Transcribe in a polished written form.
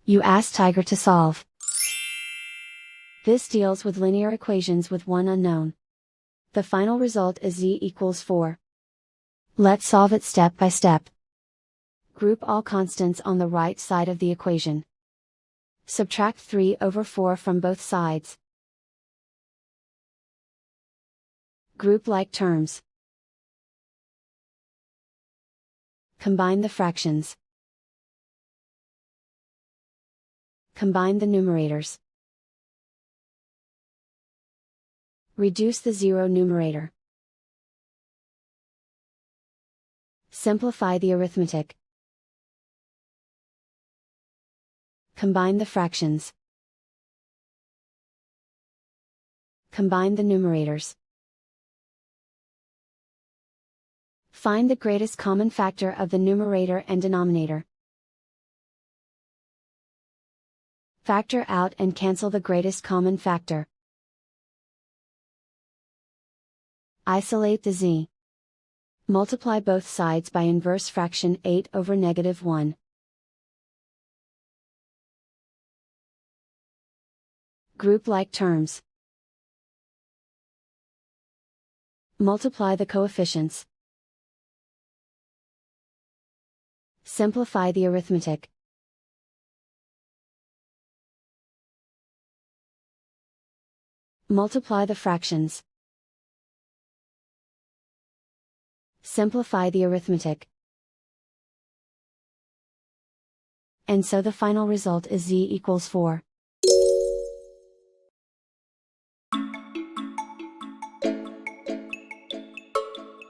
You ask Tiger to solve. This deals with linear equations with one unknown. The final result is z equals 4. Let's solve it step by step. Group all constants on the right side of the equation. Subtract 3/4 from both sides. Group like terms. Combine the fractions. Combine the numerators. Reduce the zero numerator. Simplify the arithmetic. Combine the fractions. Combine the numerators. Find the greatest common factor of the numerator and denominator. Factor out and cancel the greatest common factor. Isolate the z. Multiply both sides by inverse fraction 8/(-1). Group like terms. Multiply the coefficients. Simplify the arithmetic. Multiply the fractions. Simplify the arithmetic. And so the final result is z equals 4.